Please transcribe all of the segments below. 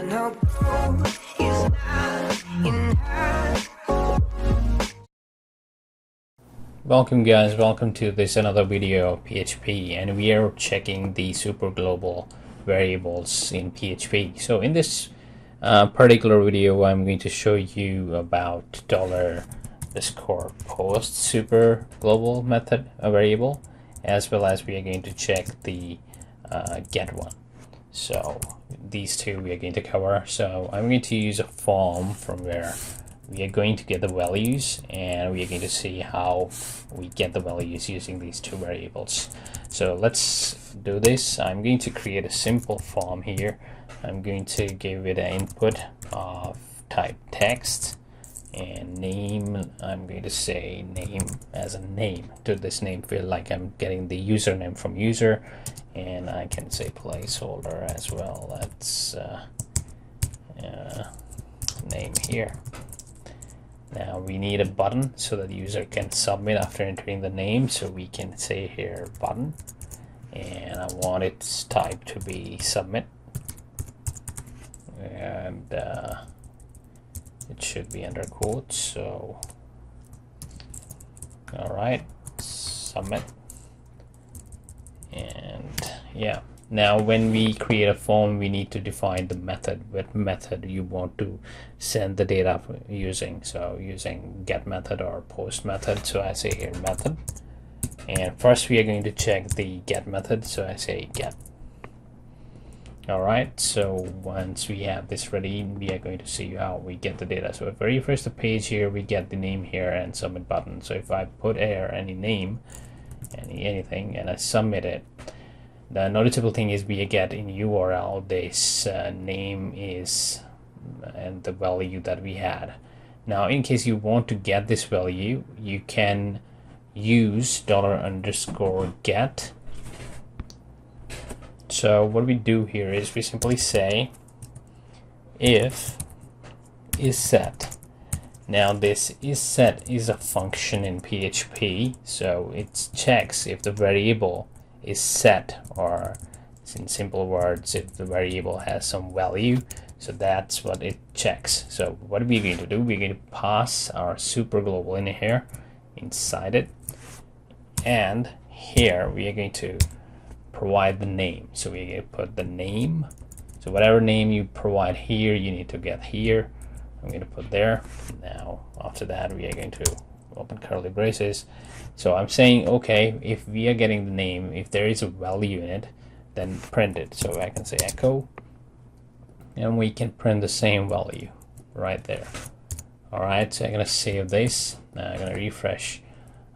no growth is not inherent. Welcome guys, welcome to this another video of PHP, and we are checking the superglobal variables in PHP. So in this particular video, I'm going to show you about $_post superglobal method variable, as well as we are going to check the get one. So these two we are going to cover. So I'm going to use a form from where we are going to get the values, and we are going to see how we get the values using these two variables. So let's do this. I'm going to create a simple form here. I'm going to give it an input of type text, and name, I'm going to say name as a name to this name field, like I'm getting the username from user, and I can say placeholder as well. That's name here. Now we need a button so that the user can submit after entering the name, so we can say here button, and I want its type to be submit, and it should be under quotes. So alright, submit. And yeah, now when we create a form, we need to define the method, what method you want to send the data using. So using get method or post method. So I say here method, and first we are going to check the get method, so I say get. Alright, so once we have this ready, we are going to see how we get the data. So at very first the page here, we get the name here and submit button. So if I put here any name, anything, and I submit it, the noticeable thing is we get in URL this name is and the value that we had. Now in case you want to get this value, you can use $_get. So what we do here is we simply say if is set. Now this is set is a function in PHP, so it checks if the variable is set, or in simple words, if the variable has some value. So that's what it checks. So what are we going to do? We're going to pass our superglobal in here inside it, and here we are going to provide the name. So we're going to put the name. So whatever name you provide here, you need to get here. I'm going to put there. Now after that, we are going to open curly braces. So I'm saying, okay, if we are getting the name, if there is a value in it, then print it. So I can say echo, and we can print the same value right there. Alright, so I'm going to save this. Now I'm going to refresh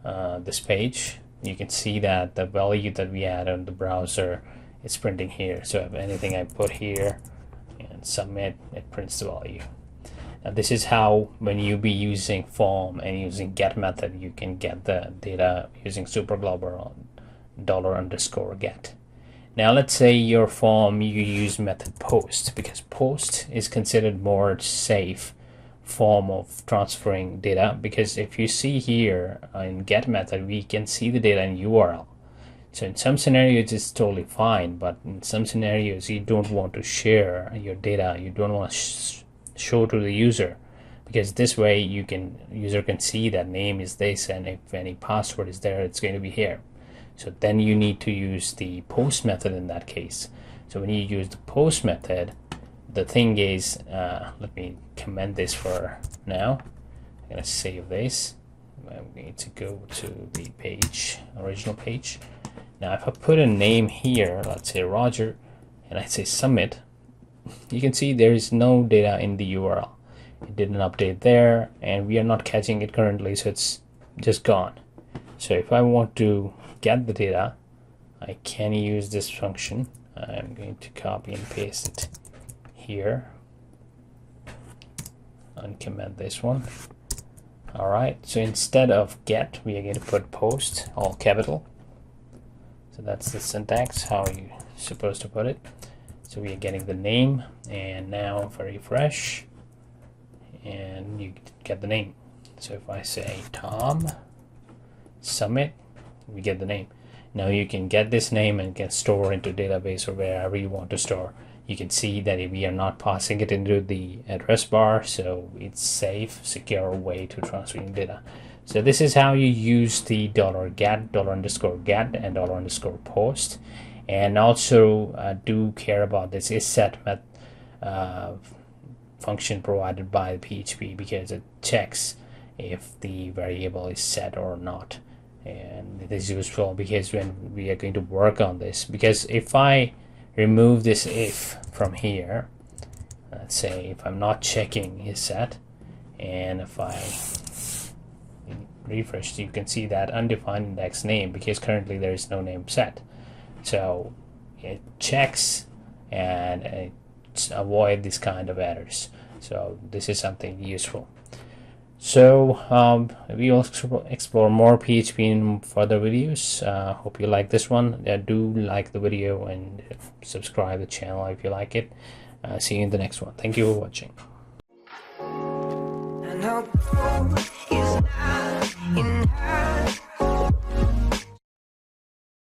this page. You can see that the value that we had on the browser is printing here. So if anything I put here and submit, it prints the value. Now this is how, when you be using form and using get method, you can get the data using superglobal $_get. Now let's say your form you use method post, because post is considered more safe form of transferring data, because if you see here in get method, we can see the data in URL. So in some scenarios it's totally fine, but in some scenarios you don't want to share your data, you don't want to show to the user, because this way user can see that name is this, and if any password is there, it's going to be here. So then you need to use the post method in that case. So when you use the post method, the thing is, let me comment this for now. I'm going to save this. I'm going to go to the page, original page. Now if I put a name here, let's say Roger, and I say submit, you can see there is no data in the URL. It didn't update there, and we are not catching it currently, so it's just gone. So if I want to get the data, I can use this function. I'm going to copy and paste it here, uncomment this one. Alright, so instead of get, we are going to put post, all capital. So that's the syntax, how you're supposed to put it. So we are getting the name, and now if I refresh, and you get the name. So if I say Tom, submit, we get the name. Now you can get this name and can store into database or wherever you want to store. You can see that we are not passing it into the address bar, so it's safe, secure way to transferring data. So this is how you use the $get, $_get, and $post. And also do care about this isSet function provided by the PHP, because it checks if the variable is set or not. And it is useful because when we are going to work on this, because if I remove this if from here, let's say if I'm not checking isSet, and if I refresh, you can see that undefined index name, because currently there is no name set. So it checks and it avoid this kind of errors. So this is something useful. So we will explore more PHP in further videos. Hope you like this one. Do like the video and subscribe to the channel if you like it. See you in the next one. Thank you for watching. And our goal is not in her.